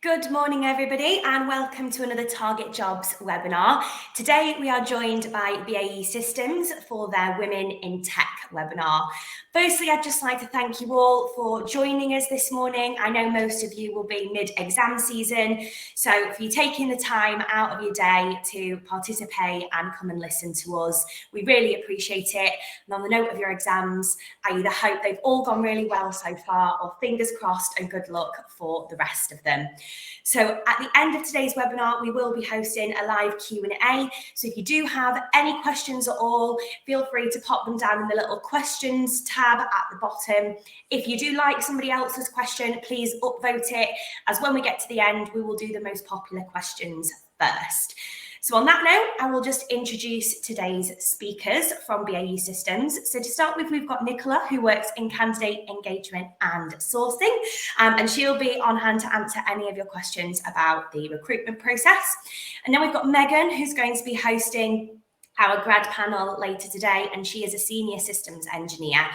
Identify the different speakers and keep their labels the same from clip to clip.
Speaker 1: Good morning, everybody, and welcome to another Target Jobs webinar. Today, we are joined by BAE Systems for their Women in Tech webinar. Firstly, I'd just like to thank you all for joining us this morning. I know most of you will be mid-exam season, so for you taking the time out of your day to participate and come and listen to us, we really appreciate it. And on the note of your exams, I either hope they've all gone really well so far, or fingers crossed and good luck for the rest of them. So at the end of today's webinar, we will be hosting a live Q&A. So if you do have any questions at all, feel free to pop them down in the little questions tab at the bottom. If you do like somebody else's question, please upvote it, as when we get to the end, we will do the most popular questions first. So on that note, I will just introduce today's speakers from BAE Systems. So to start with, we've got Nicola, who works in candidate engagement and sourcing, and she'll be on hand to answer any of your questions about the recruitment process. And then we've got Megan, who's going to be hosting our grad panel later today, and she is a senior systems engineer.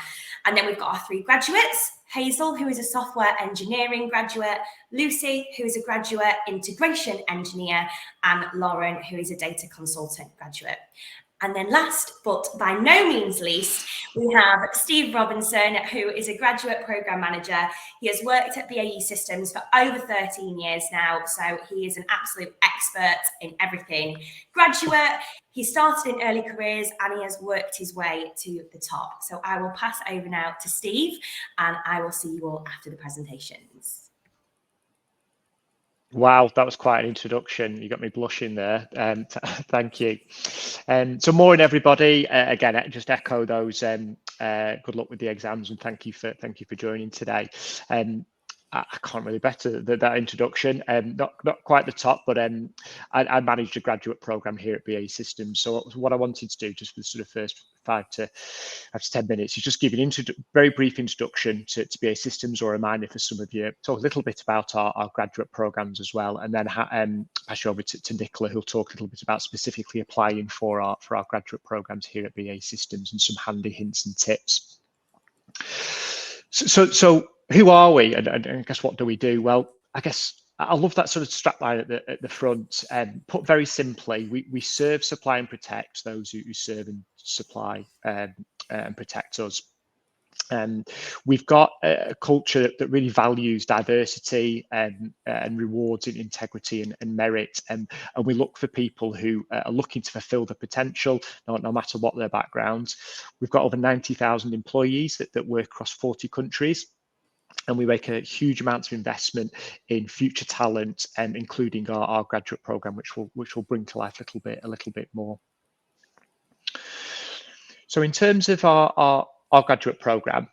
Speaker 1: And then we've got our three graduates, Hazel, who is a software engineering graduate, Lucy, who is a graduate integration engineer, and Lauren, who is a data consultant graduate. And then last, but by no means least, we have Steve Robinson, who is a graduate program manager. He has worked at BAE Systems for over 13 years now, so he is an absolute expert in everything graduate. He started in early careers and he has worked his way to the top. So I will pass over now to Steve, and I will see you all after the presentations.
Speaker 2: Wow, that was quite an introduction. You got me blushing there. Thank you. So morning, everybody. Again, just echo those. Good luck with the exams, and thank you for joining today. I can't really better that introduction. Not quite the top, but I managed a graduate program here at BAE Systems. So what I wanted to do, just for the sort of first 5 to 10 minutes, is just give an very brief introduction to BAE Systems, or a reminder for some of you. Talk a little bit about our graduate programs as well, and then pass you over to Nicola, who'll talk a little bit about specifically applying for our graduate programs here at BAE Systems, and some handy hints and tips. So who are we, and I guess what do we do? Well, I guess I love that sort of strapline at the front. Put very simply, we serve, supply, and protect those who serve and supply and protect us. We've got a culture that really values diversity and rewards in integrity and merit, and we look for people who are looking to fulfill their potential, no matter what their background. We've got over 90,000 employees that work across 40 countries. And we make a huge amount of investment in future talent, including our graduate program, which will bring to life a little bit more. So in terms of our graduate program,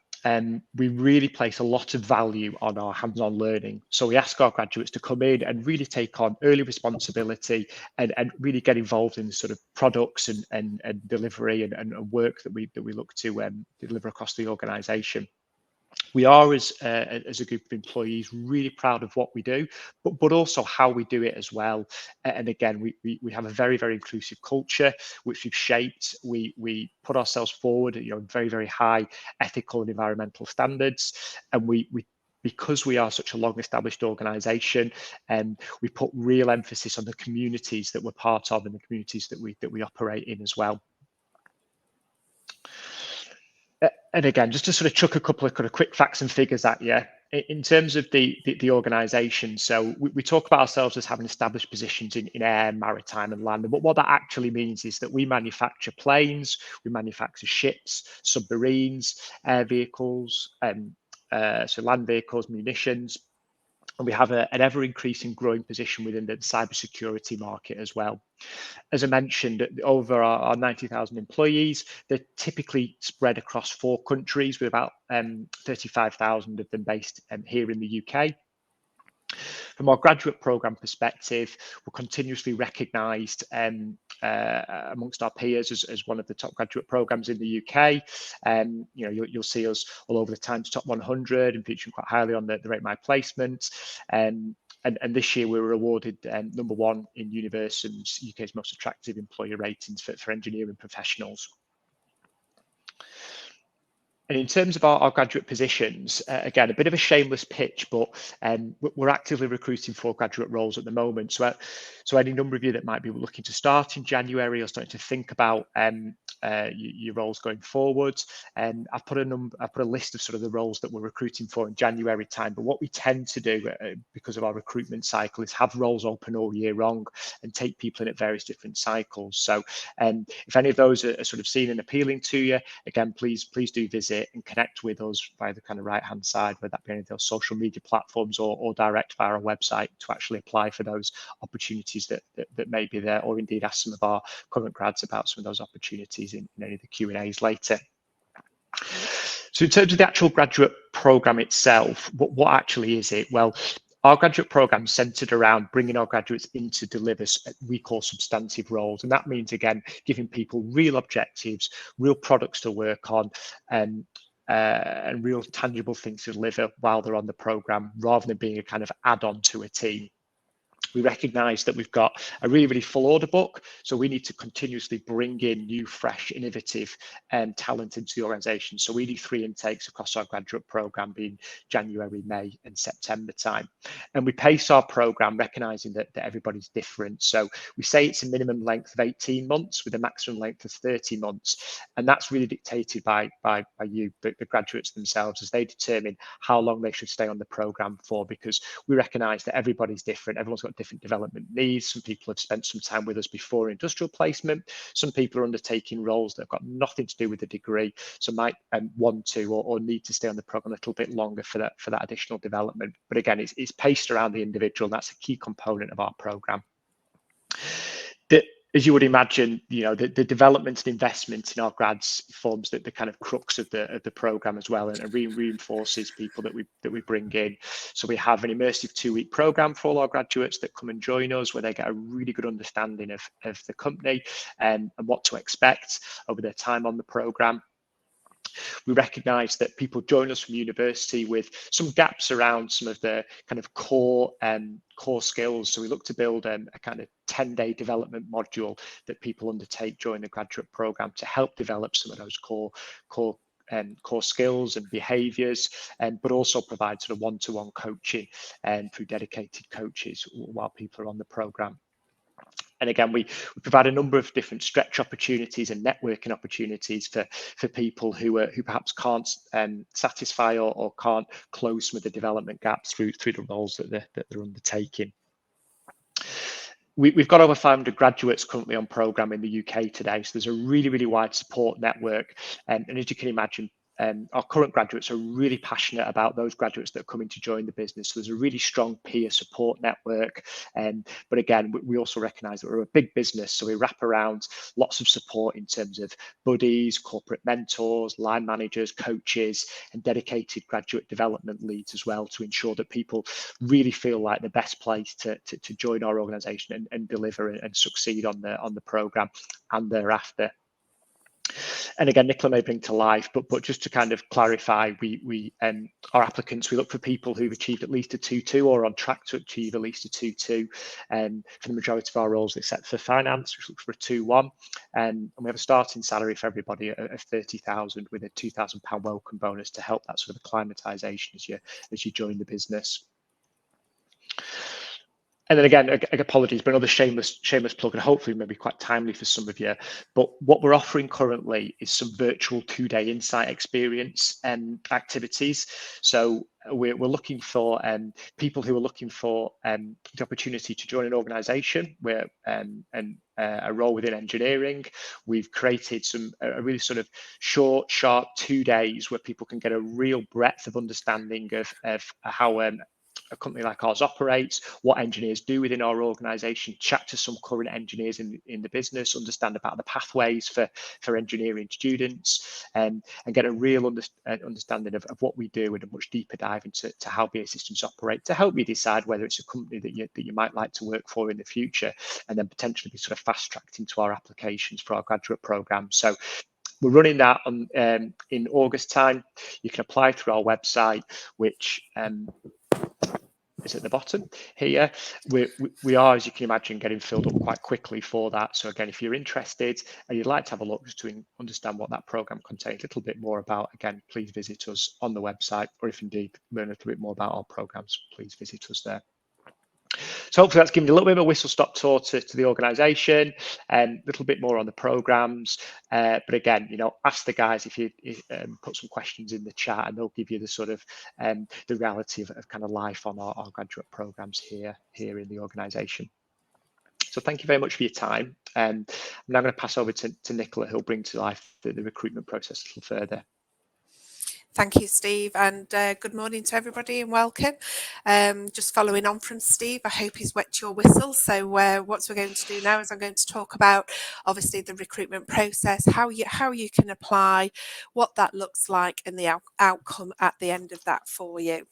Speaker 2: we really place a lot of value on our hands-on learning. So we ask our graduates to come in and really take on early responsibility and really get involved in the sort of products and delivery and work that we look to deliver across the organisation. We are, as a group of employees, really proud of what we do, but also how we do it as well. And again, we have a very, very inclusive culture, which we've shaped. We put ourselves forward at very, very high ethical and environmental standards, and because we are such a long-established organisation, and we put real emphasis on the communities that we're part of and the communities that we operate in as well. And again, just to sort of chuck a couple of kind of quick facts and figures at you in terms of the organisation. So we talk about ourselves as having established positions in air, maritime, and land. But what that actually means is that we manufacture planes, we manufacture ships, submarines, air vehicles, so land vehicles, munitions. And we have an ever-increasing growing position within the cybersecurity market as well. As I mentioned, over our 90,000 employees, they're typically spread across 4 countries, with about 35,000 of them based here in the UK. From our graduate program perspective, we're continuously recognised amongst our peers as one of the top graduate programs in the UK. You'll see us all over the Times Top 100 and featuring quite highly on the Rate My Placement. And this year we were awarded #1 in Universum's UK's most attractive employer ratings for engineering professionals. And in terms of our graduate positions, again, a bit of a shameless pitch, but we're actively recruiting for graduate roles at the moment. So any number of you that might be looking to start in January or starting to think about your roles going forward, I've put a list of sort of the roles that we're recruiting for in January time. But what we tend to do, because of our recruitment cycle, is have roles open all year long and take people in at various different cycles. So if any of those are sort of seen and appealing to you, again, please do visit and connect with us via the kind of right hand side, whether that be any of those social media platforms or direct via our website to actually apply for those opportunities that may be there, or indeed ask some of our current grads about some of those opportunities in any of the Q&As later. So in terms of the actual graduate program itself, what actually is it? Well, our graduate program is centered around bringing our graduates in to deliver what we call substantive roles. And that means, again, giving people real objectives, real products to work on, and real tangible things to deliver while they're on the program, rather than being a kind of add-on to a team. We recognise that we've got a really full order book, so we need to continuously bring in new, fresh, innovative talent into the organisation. So we do 3 intakes across our graduate programme, being January, May and September time. And we pace our programme recognising that everybody's different. So we say it's a minimum length of 18 months with a maximum length of 30 months. And that's really dictated by you, the graduates themselves, as they determine how long they should stay on the programme for, because we recognise that everybody's different. Everyone's got different development needs. Some people have spent some time with us before industrial placement. Some people are undertaking roles that have got nothing to do with the degree, so might want to or need to stay on the program a little bit longer for that additional development. But again, it's paced around the individual, and that's a key component of our program. As you would imagine, the development and investment in our grads forms the kind of crux of the program as well, and reinforces people that we bring in. So we have an immersive 2-week program for all our graduates that come and join us, where they get a really good understanding of the company and what to expect over their time on the program. We recognise that people join us from university with some gaps around some of the kind of core skills. So we look to build a kind of 10-day development module that people undertake during the graduate programme to help develop some of those core skills and behaviours, but also provide sort of one-to-one coaching through dedicated coaches while people are on the programme. And again, we provide a number of different stretch opportunities and networking opportunities for people who perhaps can't satisfy or can't close some of the development gaps through the roles that they're undertaking. We've got over 500 graduates currently on programme in the UK today, so there's a really wide support network. And as you can imagine, our current graduates are really passionate about those graduates that are coming to join the business. So there's a really strong peer support network. But again, we also recognise that we're a big business, so we wrap around lots of support in terms of buddies, corporate mentors, line managers, coaches, and dedicated graduate development leads as well, to ensure that people really feel like the best place to join our organisation and deliver and succeed on the programme and thereafter. And again, Nicola may bring to life, but just to kind of clarify, our applicants, we look for people who've achieved at least a 2-2 or on track to achieve at least a 2-2. For the majority of our roles, except for finance, which looks for a 2-1. And we have a starting salary for everybody of 30,000 with a £2,000 welcome bonus to help that sort of acclimatisation as you join the business. And then again, apologies, but another shameless plug, and hopefully maybe quite timely for some of you. But what we're offering currently is some virtual 2-day insight experience activities. So we're looking for people who are looking for the opportunity to join an organisation where a role within engineering. We've created a really sort of short, sharp 2 days where people can get a real breadth of understanding of how a company like ours operates, what engineers do within our organisation, chat to some current engineers in the business, understand about the pathways for engineering students, and get a real understanding of what we do, and a much deeper dive into how BAE Systems operate, to help you decide whether it's a company that you might like to work for in the future, and then potentially be sort of fast-tracked into our applications for our graduate programme. So we're running that in August time. You can apply through our website, which is at the bottom here. We are, as you can imagine, getting filled up quite quickly for that. So again, if you're interested and you'd like to have a look just to understand what that program contains a little bit more about, again, please visit us on the website, or if indeed learn a little bit more about our programs, please visit us there. So hopefully that's given you a little bit of a whistle-stop tour to the organisation, and a little bit more on the programmes. But again, ask the guys if you put some questions in the chat, and they'll give you the sort of the reality of kind of life on our graduate programmes here in the organisation. So thank you very much for your time. I'm now going to pass over to Nicola, who'll bring to life the recruitment process a little further.
Speaker 3: Thank you, Steve, and good morning to everybody and welcome. Just following on from Steve, I hope he's wet your whistle. So what we're going to do now is I'm going to talk about, obviously, the recruitment process, how you can apply, what that looks like, and the outcome at the end of that for you.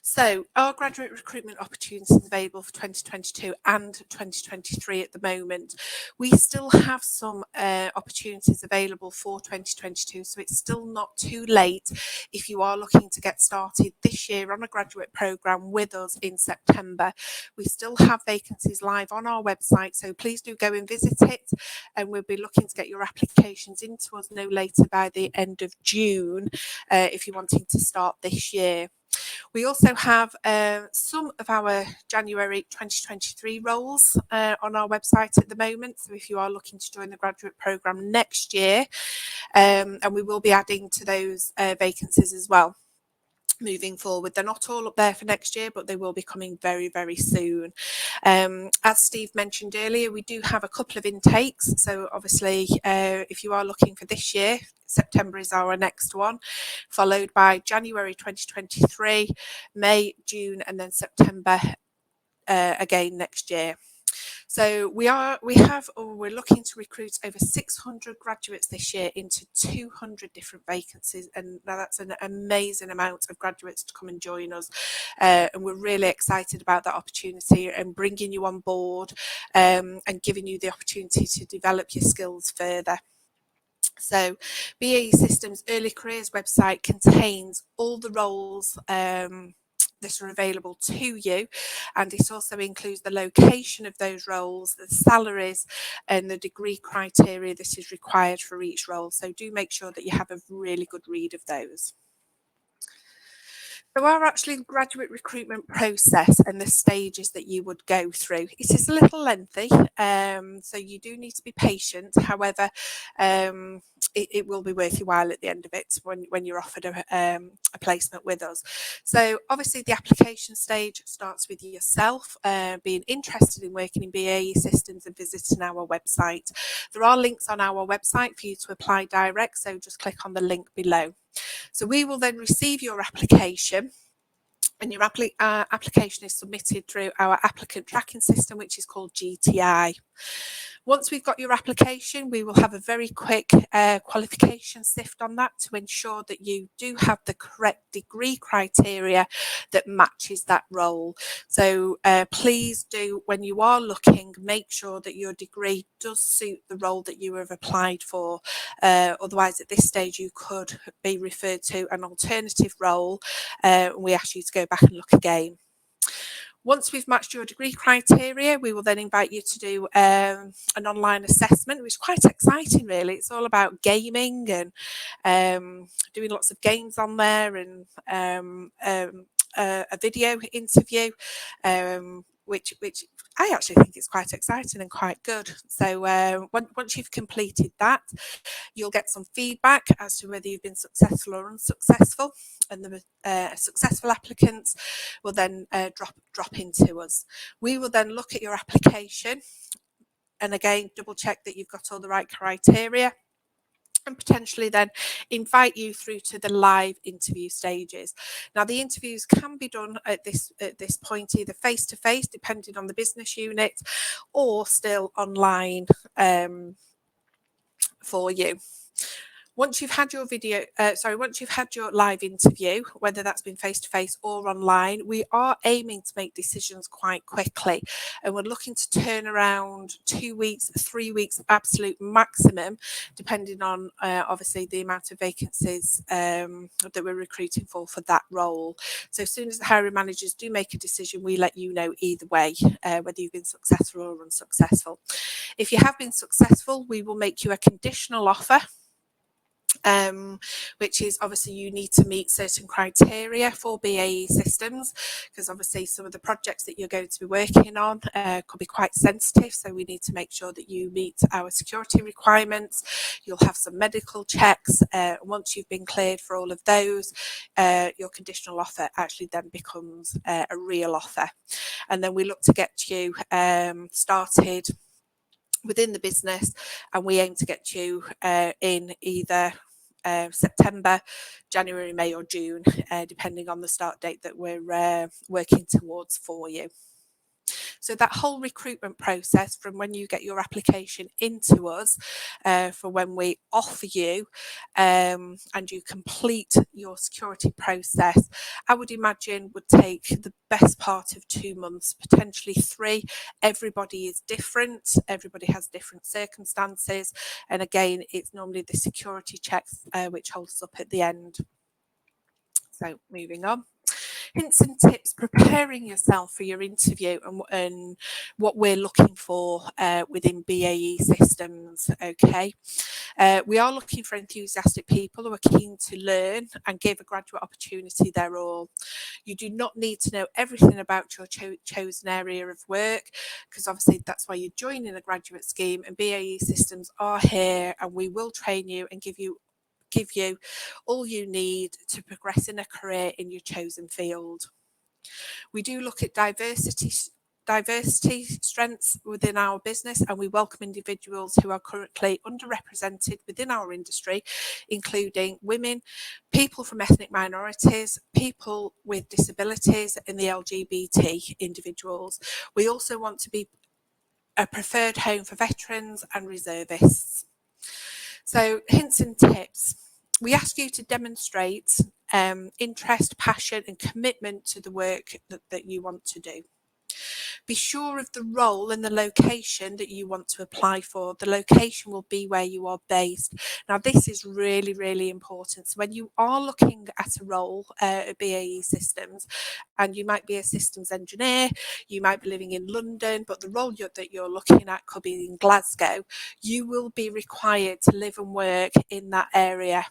Speaker 3: So our graduate recruitment opportunities available for 2022 and 2023 at the moment. We still have some opportunities available for 2022, so it's still not too late if you are looking to get started this year on a graduate programme with us in September. We still have vacancies live on our website, so please do go and visit it, and we'll be looking to get your applications into us no later by the end of June if you're wanting to start this year. We also have some of our January 2023 roles on our website at the moment. So if you are looking to join the graduate programme next year, and we will be adding to those vacancies as well moving forward. They're not all up there for next year, but they will be coming very, very soon. As Steve mentioned earlier, we do have a couple of intakes. So obviously, if you are looking for this year, September is our next one, followed by January 2023, May, June, and then September again next year. So we're looking to recruit over 600 graduates this year into 200 different vacancies, and now that's an amazing amount of graduates to come and join us, and we're really excited about that opportunity and bringing you on board and giving you the opportunity to develop your skills further. So BAE Systems Early Careers website contains all the roles that are available to you, and it also includes the location of those roles, the salaries, and the degree criteria that is required for each role. So do make sure that you have a really good read of those. So our actually graduate recruitment process and the stages that you would go through, it is a little lengthy, so you do need to be patient. However, it will be worth your while at the end of it when you're offered a placement with us. So obviously the application stage starts with yourself being interested in working in BAE Systems and visiting our website. There are links on our website for you to apply direct, so just click on the link below. So we will then receive your application, and your application is submitted through our applicant tracking system, which is called GTI. Once we've got your application, we will have a very quick qualification sift on that to ensure that you do have the correct degree criteria that matches that role. So please do, when you are looking, make sure that your degree does suit the role that you have applied for. Otherwise, at this stage, you could be referred to an alternative role. We ask you to go back and look again. Once we've matched your degree criteria, we will then invite you to do an online assessment, which is quite exciting, really. It's all about gaming and doing lots of games on there, and a video interview, which I actually think is quite exciting and quite good. So once you've completed that, you'll get some feedback as to whether you've been successful or unsuccessful, and the successful applicants will then drop into us. We will then look at your application and again double check that you've got all the right criteria, and potentially then invite you through to the live interview stages. Now, the interviews can be done at this point either face-to-face, depending on the business unit, or still online for you. Once you've had your once you've had your live interview, whether that's been face-to-face or online, we are aiming to make decisions quite quickly. And we're looking to turn around 2 weeks, 3 weeks, absolute maximum, depending on obviously the amount of vacancies that we're recruiting for that role. So as soon as the hiring managers do make a decision, we let you know either way, whether you've been successful or unsuccessful. If you have been successful, we will make you a conditional offer. Which is obviously you need to meet certain criteria for BAE Systems, because obviously some of the projects that you're going to be working on could be quite sensitive, so we need to make sure that you meet our security requirements. You'll have some medical checks. Once you've been cleared for all of those, your conditional offer actually then becomes a real offer, and then we look to get you started within the business, and we aim to get you in either September, January, May or June, depending on the start date that we're working towards for you. So that whole recruitment process, from when you get your application into us, for when we offer you and you complete your security process, I would imagine would take the best part of 2 months, potentially 3. Everybody is different. Everybody has different circumstances. And again, it's normally the security checks which holds us up at the end. So moving on. Hints and tips preparing yourself for your interview and what we're looking for within BAE Systems. Okay, we are looking for enthusiastic people who are keen to learn and give a graduate opportunity their all. You do not need to know everything about your chosen area of work, because obviously that's why you're joining a graduate scheme, and BAE Systems are here and we will train you and give you all you need to progress in a career in your chosen field. We do look at diversity strengths within our business, and we welcome individuals who are currently underrepresented within our industry, including women, people from ethnic minorities, people with disabilities, and the LGBT individuals. We also want to be a preferred home for veterans and reservists. So, hints and tips. We ask you to demonstrate interest, passion and commitment to the work that you want to do. Be sure of the role and the location that you want to apply for. The location will be where you are based. Now, this is really, really important. So when you are looking at a role at BAE Systems, and you might be a systems engineer, you might be living in London, but the role that you're looking at could be in Glasgow, you will be required to live and work in that area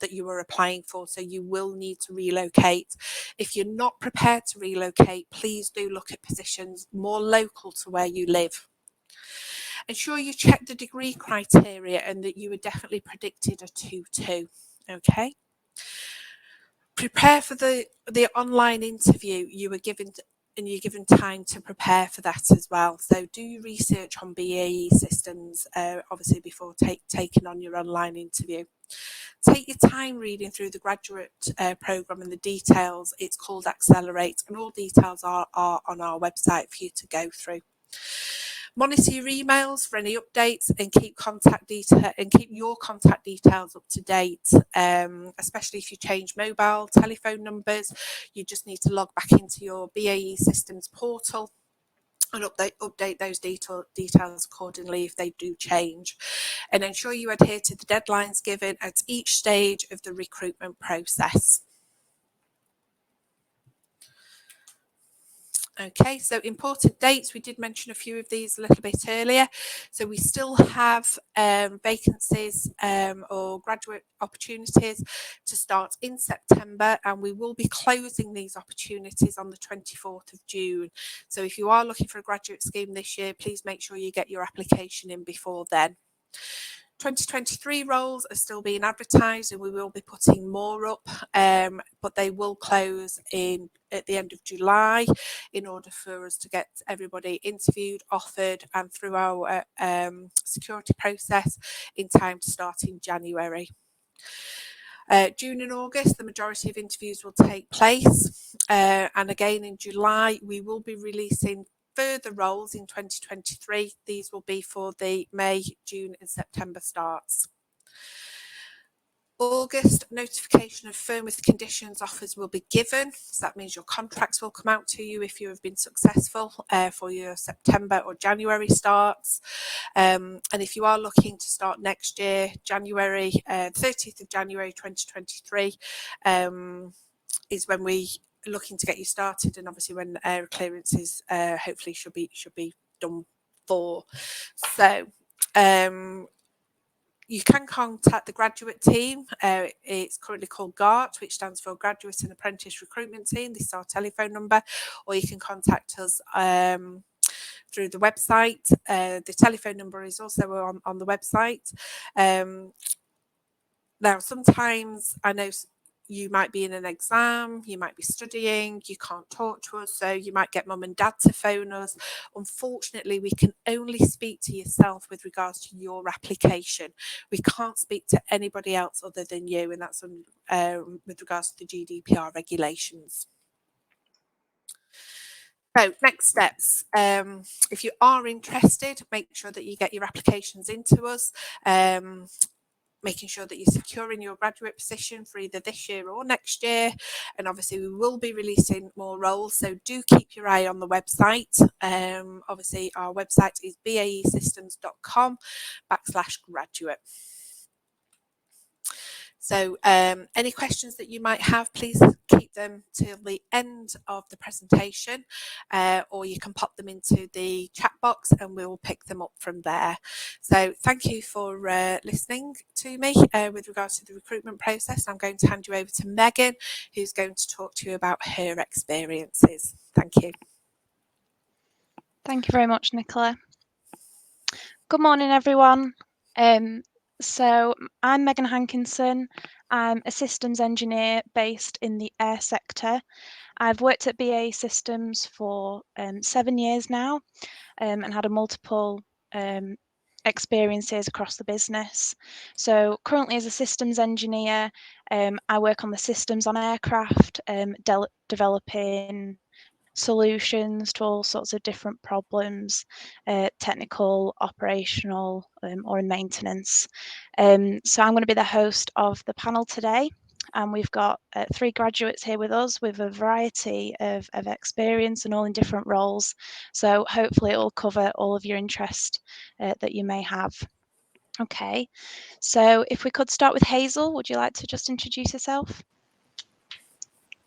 Speaker 3: that you are applying for, so you will need to relocate. If you're not prepared to relocate, please do look at positions more local to where you live. Ensure you check the degree criteria and that you are definitely predicted a 2-2. Okay. Prepare for the online interview. You are given and you're given time to prepare for that as well. So do your research on BAE Systems, obviously before taking on your online interview. Take your time reading through the graduate programme and the details. It's called Accelerate, and all details are on our website for you to go through. Monitor your emails for any updates and keep your contact details up to date, especially if you change mobile telephone numbers. You just need to log back into your BAE Systems portal and update those details accordingly if they do change, and ensure you adhere to the deadlines given at each stage of the recruitment process. Okay, so important dates, we did mention a few of these a little bit earlier. So we still have vacancies or graduate opportunities to start in September, and we will be closing these opportunities on the 24th of June. So if you are looking for a graduate scheme this year, please make sure you get your application in before then. 2023 roles are still being advertised, and we will be putting more up, but they will close at the end of July in order for us to get everybody interviewed, offered and through our security process in time to start in January. June and August, the majority of interviews will take place, and again in July we will be releasing further roles in 2023. These will be for the May, June and September starts. August, notification of firm with conditions offers will be given. So that means your contracts will come out to you if you have been successful for your September or January starts. And if you are looking to start next year, January, 30th of January 2023 is when we are looking to get you started, and obviously when clearances hopefully should be done for. So you can contact the graduate team. It's currently called GART, which stands for Graduate and Apprentice Recruitment Team. This is our telephone number, or you can contact us through the website. The telephone number is also on the website. Now, sometimes I know you might be in an exam, you might be studying, you can't talk to us, so you might get mum and dad to phone us. Unfortunately, we can only speak to yourself with regards to your application. We can't speak to anybody else other than you, and that's with regards to the GDPR regulations. So next steps, if you are interested, make sure that you get your applications into us. Making sure that you're securing your graduate position for either this year or next year. And obviously we will be releasing more roles, so do keep your eye on the website. Obviously our website is baesystems.com/graduate. So any questions that you might have, please keep them till the end of the presentation, or you can pop them into the chat box and we'll pick them up from there. So thank you for listening to me with regards to the recruitment process. I'm going to hand you over to Megan, who's going to talk to you about her experiences. Thank you.
Speaker 4: Thank you very much, Nicola. Good morning, everyone. So I'm Megan Hankinson. I'm a systems engineer based in the air sector. I've worked at BAE Systems for 7 years now and had a multiple experiences across the business. So currently as a systems engineer, I work on the systems on aircraft, developing solutions to all sorts of different problems, technical, operational, or in maintenance. So I'm going to be the host of the panel today, and we've got 3 graduates here with us with a variety of experience and all in different roles. So hopefully it will cover all of your interest that you may have. Okay, so if we could start with Hazel, would you like to just introduce yourself?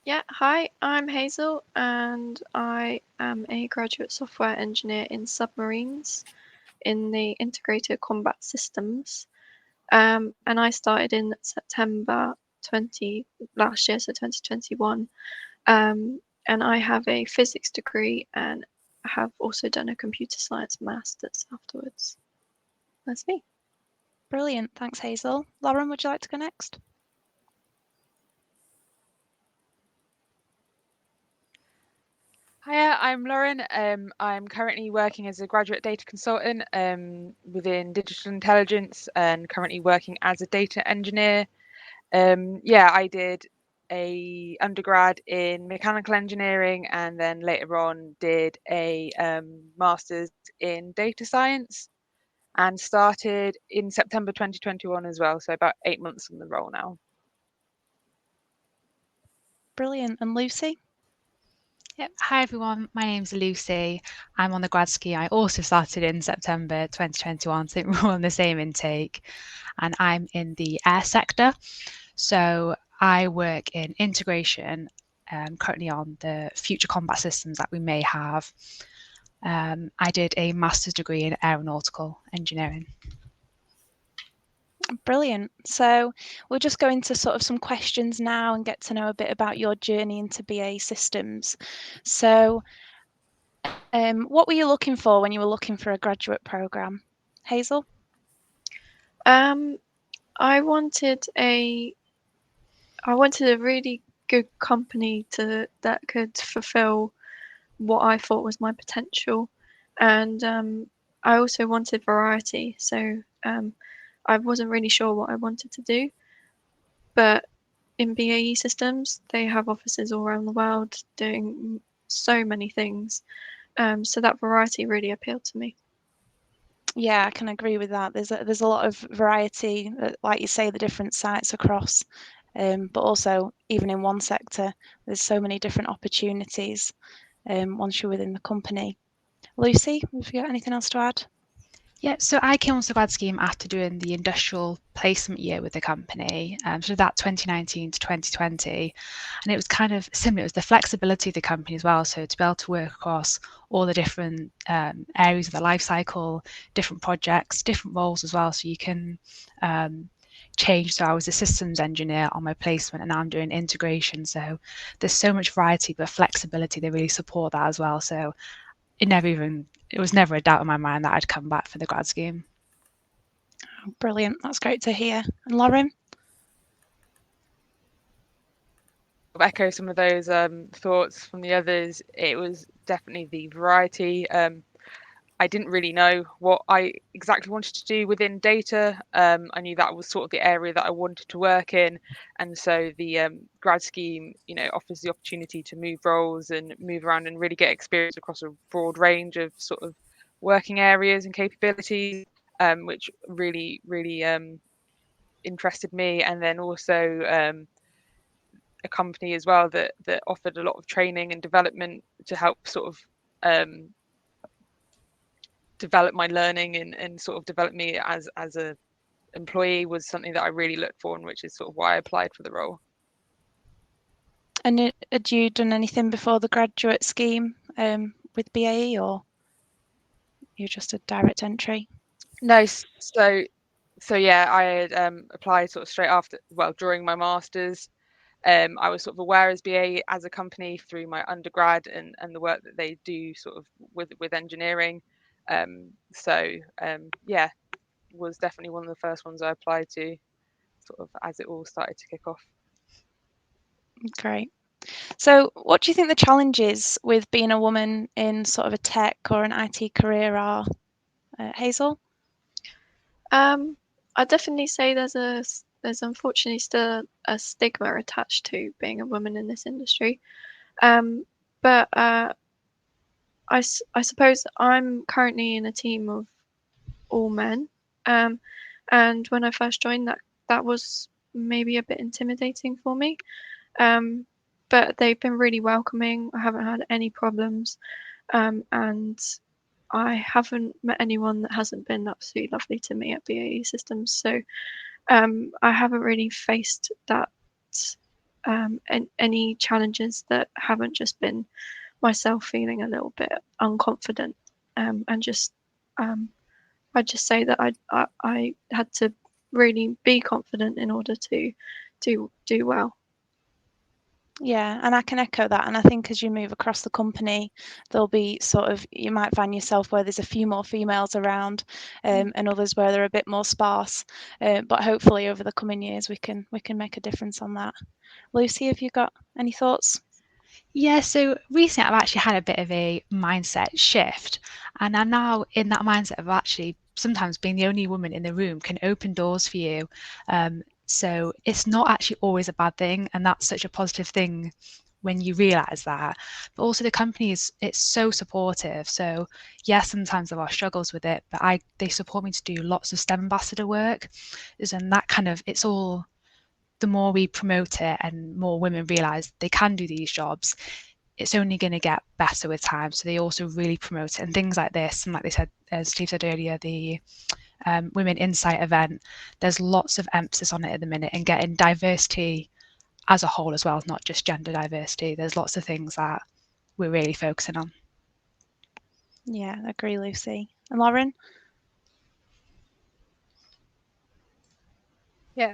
Speaker 5: Yeah, hi, I'm Hazel and I am a graduate software engineer in submarines in the integrated combat systems. And I started in September last year, so 2021. And I have a physics degree and have also done a computer science master's afterwards. That's me.
Speaker 4: Brilliant, thanks Hazel. Lauren, would you like to go next?
Speaker 6: Hiya, I'm Lauren. I'm currently working as a graduate data consultant within digital intelligence and currently working as a data engineer. I did a undergrad in mechanical engineering and then later on did a master's in data science and started in September 2021 as well. So about 8 months in the role now.
Speaker 4: Brilliant. And Lucy?
Speaker 7: Yep. Hi everyone, my name's Lucy. I'm on the grad scheme. I also started in September 2021, so we're all on the same intake. And I'm in the air sector. So I work in integration, currently on the future combat systems that we may have. I did a master's degree in aeronautical engineering.
Speaker 4: Brilliant. So we'll just go into sort of some questions now and get to know a bit about your journey into BAE Systems. So what were you looking for when you were looking for a graduate programme? Hazel?
Speaker 5: I wanted a really good company that could fulfill what I thought was my potential, and I also wanted variety. So I wasn't really sure what I wanted to do, but in BAE Systems they have offices all around the world doing so many things, so that variety really appealed to me.
Speaker 4: Yeah, I can agree with that. There's a lot of variety, like you say, the different sites across, but also even in one sector, there's so many different opportunities once you're within the company. Lucy, have you got anything else to add?
Speaker 7: Yeah, so I came onto the grad scheme after doing the industrial placement year with the company, so that 2019 to 2020, and it was kind of similar. It was the flexibility of the company as well, so to be able to work across all the different areas of the life cycle, different projects, different roles as well, so you can change. So I was a systems engineer on my placement, and now I'm doing integration. So there's so much variety, but flexibility. They really support that as well. So it was never a doubt in my mind that I'd come back for the grad scheme.
Speaker 4: Oh, brilliant, that's great to hear. And Lauren?
Speaker 6: Echo some of those thoughts from the others. It was definitely the variety. I didn't really know what I exactly wanted to do within data. I knew that was sort of the area that I wanted to work in, and so the grad scheme, offers the opportunity to move roles and move around and really get experience across a broad range of sort of working areas and capabilities, which really, really interested me. And then also a company as well that offered a lot of training and development to help sort of develop my learning and sort of develop me as a employee was something that I really looked for, and which is sort of why I applied for the role.
Speaker 4: And had you done anything before the graduate scheme with BAE, or you're just a direct entry?
Speaker 6: No, so yeah, I had applied sort of straight after, well, during my masters. I was sort of aware as BAE as a company through my undergrad and the work that they do sort of with engineering. Yeah, was definitely one of the first ones I applied to, sort of as it all started to kick off.
Speaker 4: Great. So what do you think the challenges with being a woman in sort of a tech or an IT career are, Hazel?
Speaker 5: I'd definitely say there's unfortunately still a stigma attached to being a woman in this industry. But I suppose I'm currently in a team of all men. And when I first joined, that was maybe a bit intimidating for me. Um, but they've been really welcoming. I haven't had any problems. And I haven't met anyone that hasn't been absolutely lovely to me at BAE Systems. So I haven't really faced that any challenges that haven't just been myself feeling a little bit unconfident, and just I'd just say that I had to really be confident in order to do well.
Speaker 4: Yeah, and I can echo that. And I think as you move across the company, there'll be you might find yourself where there's a few more females around, and others where they're a bit more sparse. But hopefully over the coming years, we can make a difference on that. Lucy, have you got any thoughts?
Speaker 7: Yeah, so recently I've actually had a bit of a mindset shift, and I'm now in that mindset of actually sometimes being the only woman in the room can open doors for you. So it's not actually always a bad thing, and that's such a positive thing when you realize that. But also the company it's so supportive. So yes, sometimes there are struggles with it, but they support me to do lots of STEM ambassador work, and that kind of it's all. The more we promote it and more women realize they can do these jobs, it's only going to get better with time. So they also really promote it, and things like this, and like they said, as Steve said earlier, the Women Insight event, there's lots of emphasis on it at the minute, and getting diversity as a whole as well, not just gender diversity. There's lots of things that we're really focusing on.
Speaker 4: Yeah, I agree, Lucy. And Lauren?
Speaker 6: Yeah,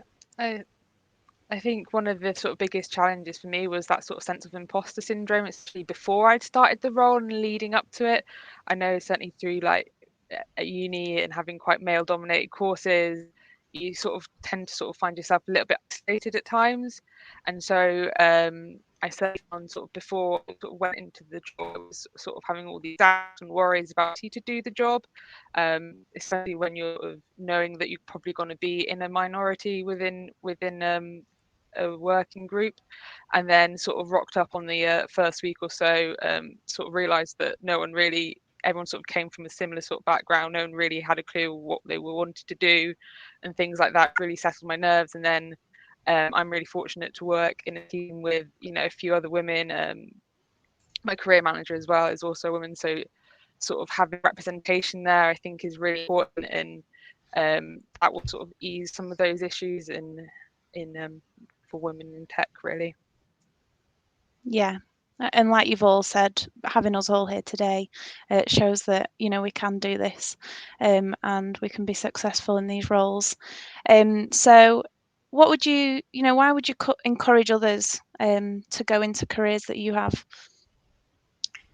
Speaker 6: I think one of the sort of biggest challenges for me was that sort of sense of imposter syndrome, especially before I'd started the role and leading up to it. I know certainly through like at uni and having quite male dominated courses, you sort of tend to sort of find yourself a little bit isolated at times. And so I certainly found sort of before I sort of went into the job, I was sort of having all these doubts and worries about you to do the job, especially when you're knowing that you're probably going to be in a minority within a working group, and then sort of rocked up on the first week or so, sort of realized that no one really everyone sort of came from a similar sort of background. No one really had a clue what they were wanted to do, and things like that really settled my nerves. And then I'm really fortunate to work in a team with, you know, a few other women. My career manager as well is also a woman, so sort of having representation there, I think, is really important, and that will sort of ease some of those issues in for women in tech, really.
Speaker 4: Yeah. And like you've all said, having us all here today, it shows that, you know, we can do this, and we can be successful in these roles. So what would you, you know, why would you encourage others to go into careers that you have?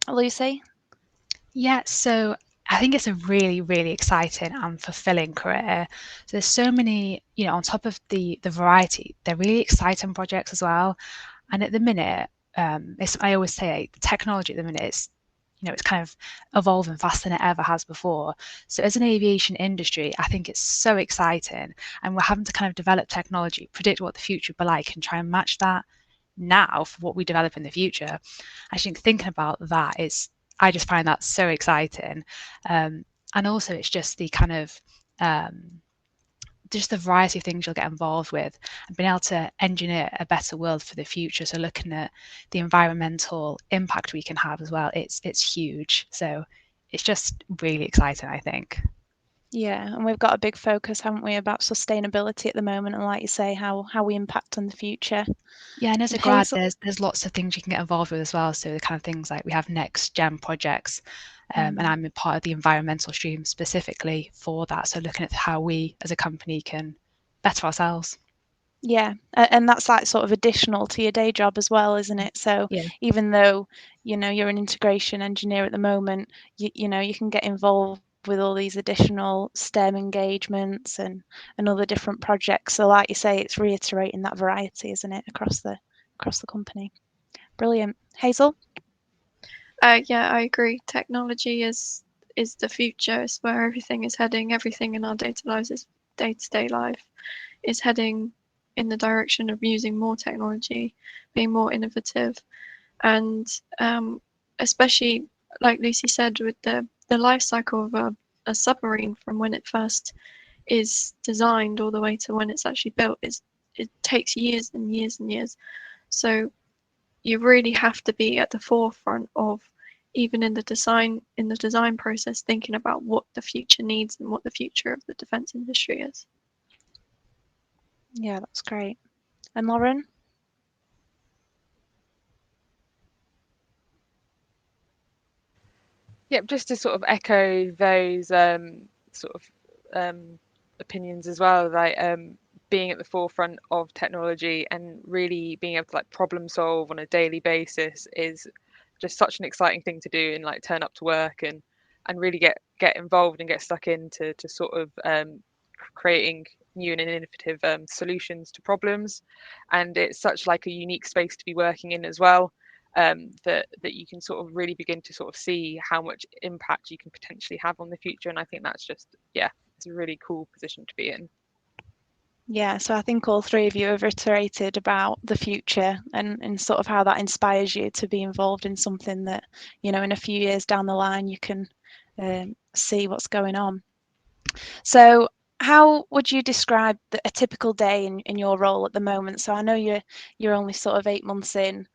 Speaker 4: Lucy?
Speaker 7: Yeah, so I think it's a really, really exciting and fulfilling career. So there's so many, you know, on top of the variety, they're really exciting projects as well. And at the minute, I always say the technology at the minute is, you know, it's kind of evolving faster than it ever has before. So as an aviation industry, I think it's so exciting, and we're having to kind of develop technology, predict what the future will be like, and try and match that now for what we develop in the future. I think thinking about that is, I just find that so exciting. And also it's just the kind of just the variety of things you'll get involved with, and being able to engineer a better world for the future. So looking at the environmental impact we can have as well, it's huge. So it's just really exciting, I think.
Speaker 4: Yeah, and we've got a big focus, haven't we, about sustainability at the moment, and like you say, how we impact on the future.
Speaker 7: Yeah, and as a
Speaker 4: And
Speaker 7: grad,
Speaker 4: Hazel,
Speaker 7: there's lots of things you can get involved with as well. So the kind of things like we have next gen projects, and I'm a part of the environmental stream specifically for that. So looking at how we as a company can better ourselves.
Speaker 4: yeah, and that's like sort of additional to your day job as well, isn't it? So
Speaker 7: Yeah.
Speaker 4: even though, you know, you're an integration engineer at the moment, you know, you can get involved with all these additional STEM engagements and other different projects. So like you say, it's reiterating that variety, isn't it, across the company. Brilliant. Hazel?
Speaker 5: Yeah, I agree. Technology is the future. It's where everything is heading. Everything in our day-to-day life is heading in the direction of using more technology, being more innovative, and especially like Lucy said, with the life cycle of a submarine from when it first is designed all the way to when it's actually built, it takes years and years and years. So you really have to be at the forefront of, even in the design process, thinking about what the future needs and what the future of the defence industry is.
Speaker 4: Yeah, that's great. And Lauren?
Speaker 6: Yep, just to sort of echo those sort of opinions as well, like being at the forefront of technology and really being able to like problem solve on a daily basis is just such an exciting thing to do, and like turn up to work and really get involved and get stuck into sort of creating new and innovative solutions to problems. And it's such like a unique space to be working in as well, that you can sort of really begin to sort of see how much impact you can potentially have on the future. And I think that's just, yeah, it's a really cool position to be in.
Speaker 4: Yeah, so I think all three of you have iterated about the future and sort of how that inspires you to be involved in something that, you know, in a few years down the line, you can see what's going on. So how would you describe a typical day in your role at the moment? So I know you're only sort of 8 months in,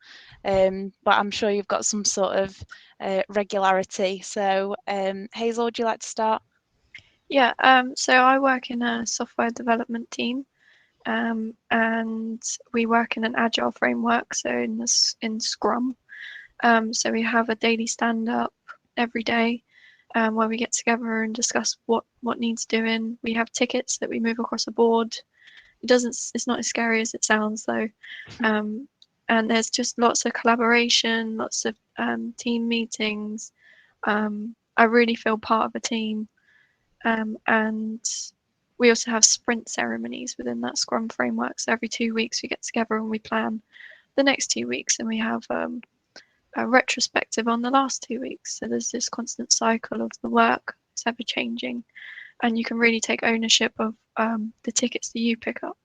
Speaker 4: but I'm sure you've got some sort of regularity. So Hazel, would you like to start?
Speaker 5: Yeah, so I work in a software development team, and we work in an Agile framework, so in Scrum. So we have a daily stand-up every day, where we get together and discuss what needs doing. We have tickets that we move across a board. It's not as scary as it sounds though. And there's just lots of collaboration, lots of team meetings. I really feel part of a team. And we also have sprint ceremonies within that Scrum framework. So every 2 weeks we get together and we plan the next 2 weeks, and we have a retrospective on the last 2 weeks. So there's this constant cycle of the work. It's ever changing, and you can really take ownership of the tickets that you pick up.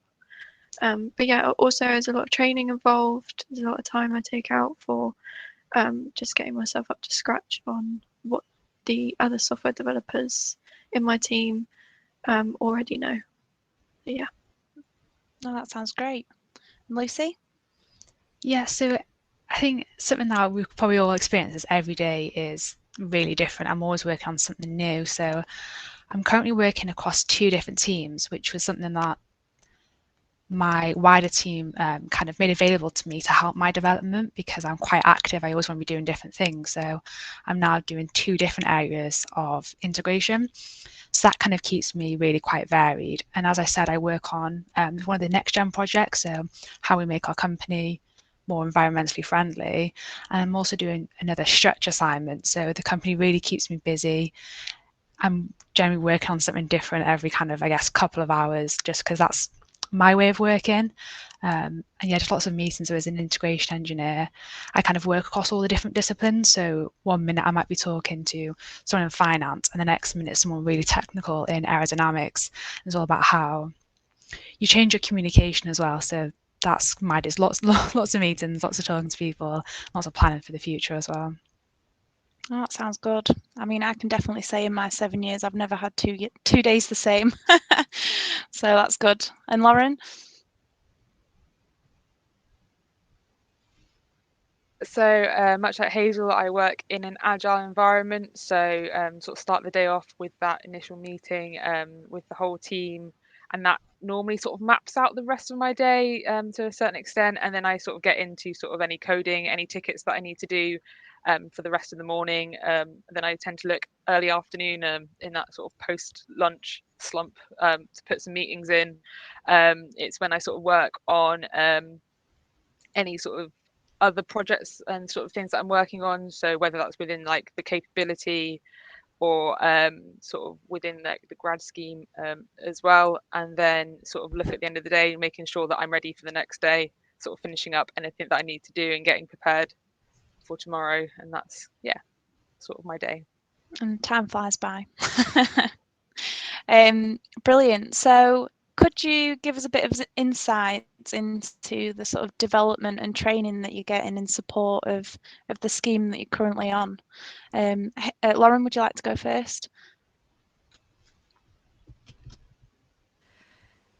Speaker 5: But yeah, also there's a lot of training involved. There's a lot of time I take out for just getting myself up to scratch on the other software developers in my team already know. But yeah.
Speaker 4: No, that sounds great. And Lucy?
Speaker 7: Yeah, so I think something that we probably all experience every day is really different. I'm always working on something new. So I'm currently working across 2 different teams, which was something that my wider team kind of made available to me to help my development, because I'm quite active. I always want to be doing different things. So I'm now doing 2 different areas of integration. So that kind of keeps me really quite varied. And as I said, I work on one of the next gen projects, so how we make our company more environmentally friendly. And I'm also doing another stretch assignment. So the company really keeps me busy. I'm generally working on something different every kind of, I guess, couple of hours, just because that's my way of working. And yeah, just lots of meetings. So as an integration engineer, I kind of work across all the different disciplines. So one minute I might be talking to someone in finance, and the next minute someone really technical in aerodynamics. It's all about how you change your communication as well. So that's my days. Lots of meetings, lots of talking to people, lots of planning for the future as well.
Speaker 4: Oh, that sounds good. I mean, I can definitely say in my 7 years, I've never had 2 days the same. So that's good. And Lauren?
Speaker 6: So much like Hazel, I work in an agile environment. So sort of start the day off with that initial meeting with the whole team, and that normally sort of maps out the rest of my day to a certain extent. And then I sort of get into sort of any coding, any tickets that I need to do for the rest of the morning. Then I tend to look early afternoon in that sort of post-lunch slump to put some meetings in. It's when I sort of work on any sort of other projects and sort of things that I'm working on. So whether that's within like the capability or sort of within the grad scheme as well, and then sort of look at the end of the day, making sure that I'm ready for the next day, sort of finishing up anything that I need to do and getting prepared for tomorrow. And that's, yeah, sort of my day.
Speaker 4: And time flies by. Brilliant. So could you give us a bit of insights into the sort of development and training that you're getting in support of the scheme that you're currently on? Lauren, would you like to go first?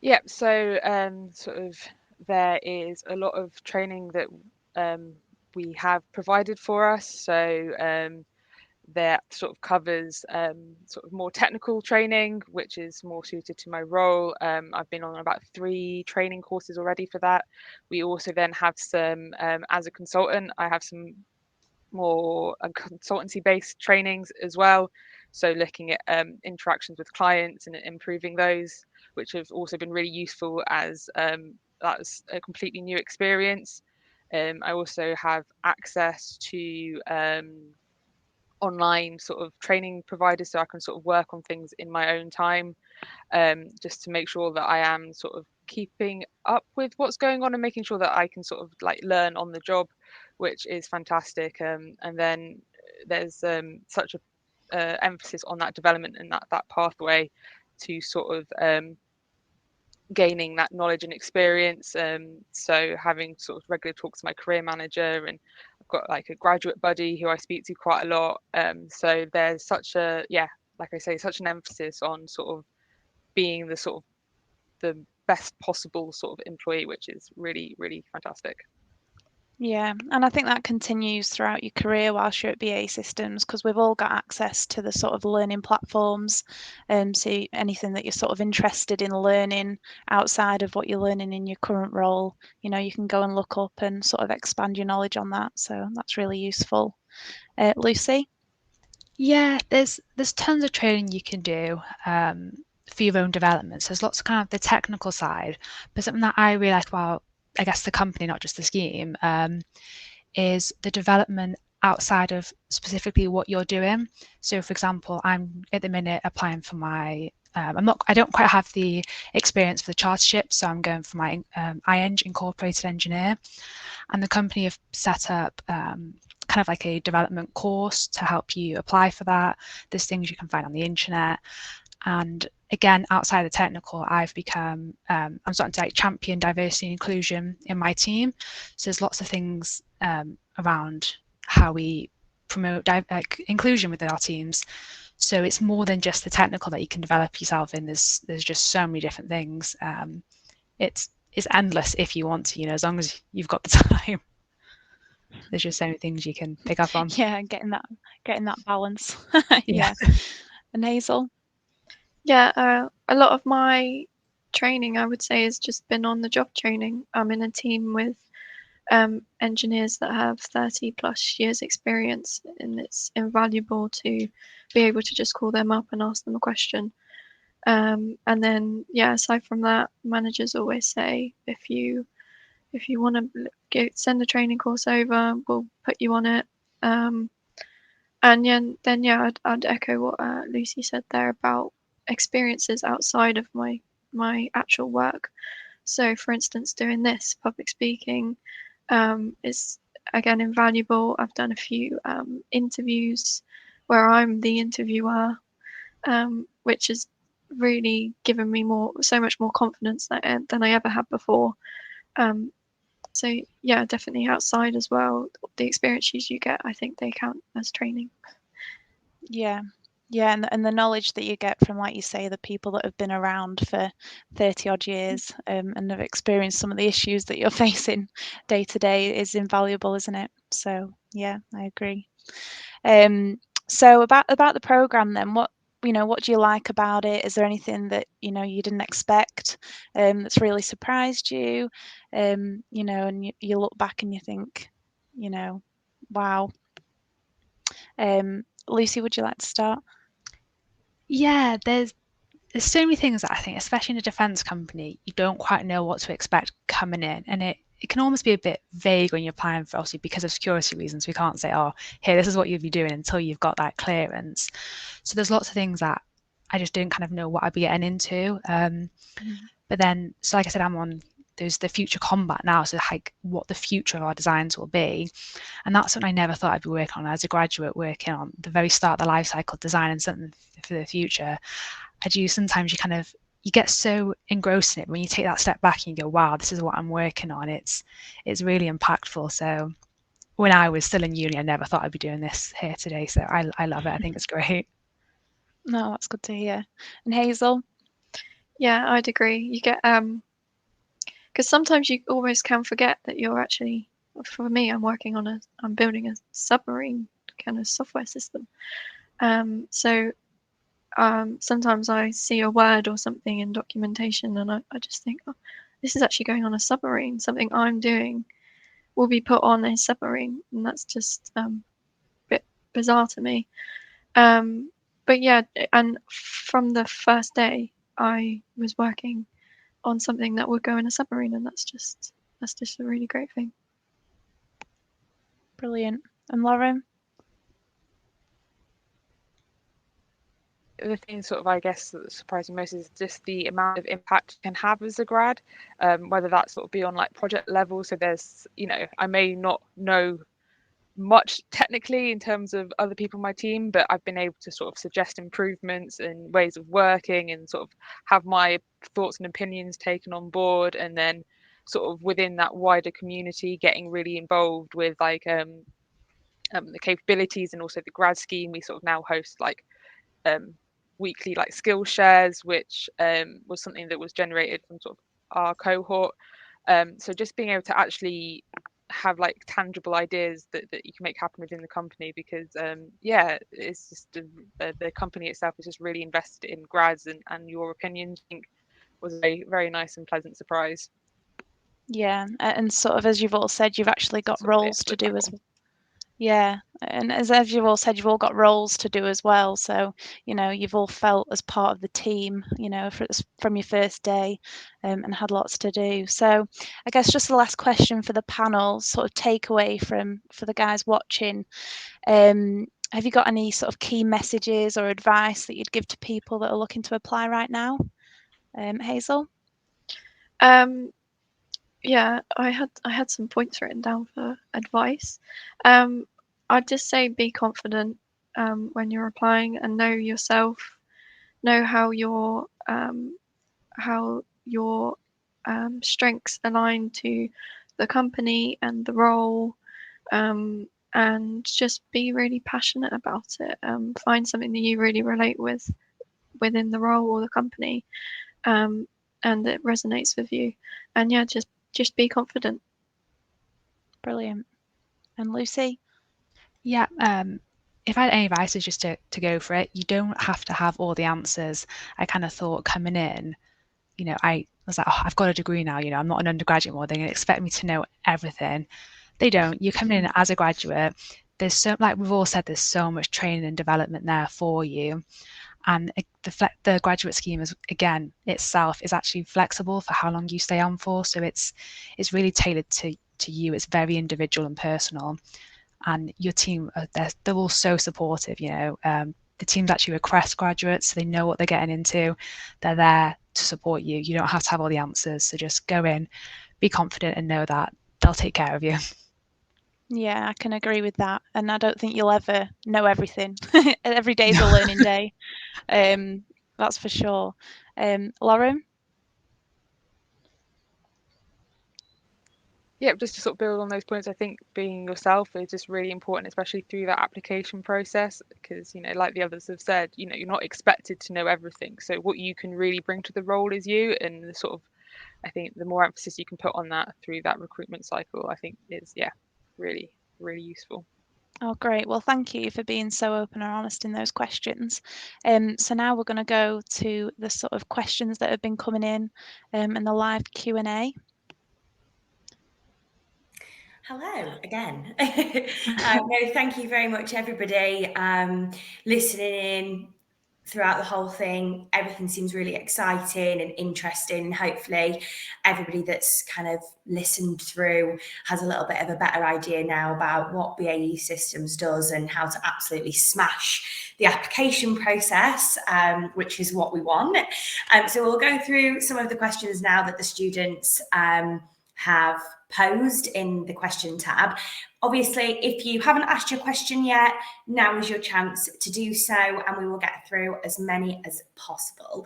Speaker 6: Yeah, so sort of there is a lot of training that we have provided for us. So that sort of covers sort of more technical training, which is more suited to my role. I've been on about 3 training courses already for that. We also then have some, as a consultant, I have some more consultancy-based trainings as well. So looking at interactions with clients and improving those, which have also been really useful as that's a completely new experience. I also have access to online sort of training providers, so I can sort of work on things in my own time, just to make sure that I am sort of keeping up with what's going on and making sure that I can sort of like learn on the job, which is fantastic. And then there's such a emphasis on that development and that pathway to sort of gaining that knowledge and experience. So having sort of regular talks to my career manager, and I've got like a graduate buddy who I speak to quite a lot. So there's such a, yeah, like I say, such an emphasis on sort of being the sort of the best possible sort of employee, which is really, really fantastic.
Speaker 4: Yeah, and I think that continues throughout your career whilst you're at BAE Systems, because we've all got access to the sort of learning platforms. So anything that you're sort of interested in learning outside of what you're learning in your current role, you know, you can go and look up and sort of expand your knowledge on that. So that's really useful. Lucy?
Speaker 7: Yeah, there's tons of training you can do for your own development. So there's lots of kind of the technical side, but something that I really like about, I guess, the company, not just the scheme, is the development outside of specifically what you're doing. So for example, I'm at the minute applying for my I don't quite have the experience for the chartership, so I'm going for my iEng incorporated engineer, and the company have set up kind of like a development course to help you apply for that. There's things you can find on the internet. And again, outside the technical, I've become, I'm starting to like champion diversity and inclusion in my team. So there's lots of things around how we promote inclusion within our teams. So it's more than just the technical that you can develop yourself in. There's just so many different things. It's endless if you want to, as long as you've got the time. There's just so many things you can pick up on.
Speaker 4: Yeah, getting that balance. Yeah. And Hazel?
Speaker 5: Yeah, a lot of my training, I would say, has just been on the job training. I'm in a team with engineers that have 30 plus years experience, and it's invaluable to be able to just call them up and ask them a question. And then, yeah, aside from that, managers always say, if you want to send a training course over, we'll put you on it. And yeah, I'd echo what Lucy said there about experiences outside of my actual work. So, for instance, doing this public speaking is again invaluable. I've done a few interviews where I'm the interviewer, which has really given me so much more confidence than I ever had before. So yeah, definitely outside as well. The experiences you get, I think they count as training.
Speaker 4: Yeah, and the knowledge that you get from, like you say, the people that have been around for 30 odd years and have experienced some of the issues that you're facing day to day is invaluable, isn't it? So yeah, I agree. So about the program then, what do you like about it? Is there anything that you didn't expect that's really surprised you? And you look back and you think, wow. Lucy, would you like to start?
Speaker 7: Yeah, there's so many things that I think, especially in a defence company, you don't quite know what to expect coming in, and it can almost be a bit vague when you're applying for, obviously because of security reasons. We can't say, oh, here, this is what you'll be doing until you've got that clearance. So there's lots of things that I just didn't kind of know what I'd be getting into. But then, so like I said, there's the future combat now, so like what the future of our designs will be. And that's something I never thought I'd be working on as a graduate, working on the very start of the life cycle, designing something for the future. I do sometimes you get so engrossed in it when you take that step back and you go, wow, this is what I'm working on. It's really impactful. So when I was still in uni, I never thought I'd be doing this here today. So I love it. I think it's great.
Speaker 4: No, that's good to hear. And Hazel?
Speaker 5: Yeah, I'd agree. You get because sometimes you almost can forget that you're actually. For me, I'm building a submarine kind of software system. So sometimes I see a word or something in documentation and I just think, oh, this is actually going on a submarine. Something I'm doing will be put on a submarine, and that's just a bit bizarre to me. But yeah, and from the first day, I was working on something that would go in a submarine, and that's just a really great thing.
Speaker 4: Brilliant. And Lauren?
Speaker 6: The thing sort of, I guess, that surprised me most is just the amount of impact you can have as a grad, whether that's sort of be on like project level. So there's, I may not know much technically in terms of other people in my team, but I've been able to sort of suggest improvements and ways of working and sort of have my thoughts and opinions taken on board, and then sort of within that wider community getting really involved with like the capabilities and also the grad scheme. We sort of now host like weekly like skill shares, which was something that was generated from sort of our cohort. So just being able to actually have like tangible ideas that you can make happen within the company, because it's just the company itself is just really invested in grads, and your opinions, I think, was a very nice and pleasant surprise.
Speaker 4: Yeah, and sort of as you've all said, you've actually got roles to do as well. Yeah, and as you've all said, you've all got roles to do as well. So, you've all felt as part of the team, from your first day, and had lots to do. So I guess just the last question for the panel, sort of takeaway for the guys watching. Have you got any sort of key messages or advice that you'd give to people that are looking to apply right now? Hazel?
Speaker 5: Yeah, I had some points written down for advice. I'd just say be confident when you're applying, and know yourself, know how your strengths align to the company and the role, and just be really passionate about it. Find something that you really relate with within the role or the company, and that resonates with you. And yeah, just be confident.
Speaker 4: Brilliant. And Lucy?
Speaker 7: Yeah, if I had any advice, it's just to go for it. You don't have to have all the answers. I kind of thought coming in, I was like, oh, I've got a degree now, I'm not an undergraduate anymore. They're going to expect me to know everything. They don't. You're coming in as a graduate. There's so, like we've all said, there's so much training and development there for you. And the graduate scheme is, again, itself is actually flexible for how long you stay on for. So it's really tailored to you. It's very individual and personal. And your team, they're all so supportive. The team's actually request graduates, so they know what they're getting into. They're there to support you. You don't have to have all the answers. So just go in, be confident, and know that they'll take care of you.
Speaker 4: Yeah, I can agree with that. And I don't think you'll ever know everything. Every day is a learning day. That's for sure. Lauren?
Speaker 6: Yeah, just to sort of build on those points, I think being yourself is just really important, especially through that application process, because, like the others have said, you're not expected to know everything. So what you can really bring to the role is you, and the sort of, I think the more emphasis you can put on that through that recruitment cycle, I think is, really, really useful.
Speaker 4: Oh, great. Well, thank you for being so open and honest in those questions. So now we're going to go to the sort of questions that have been coming in and the live Q&A.
Speaker 1: Hello again. No, thank you very much, everybody, listening in throughout the whole thing. Everything seems really exciting and interesting. Hopefully everybody that's kind of listened through has a little bit of a better idea now about what BAE Systems does and how to absolutely smash the application process, which is what we want. So we'll go through some of the questions now that the students have posed in the question tab. Obviously, if you haven't asked your question yet, now is your chance to do so, and we will get through as many as possible.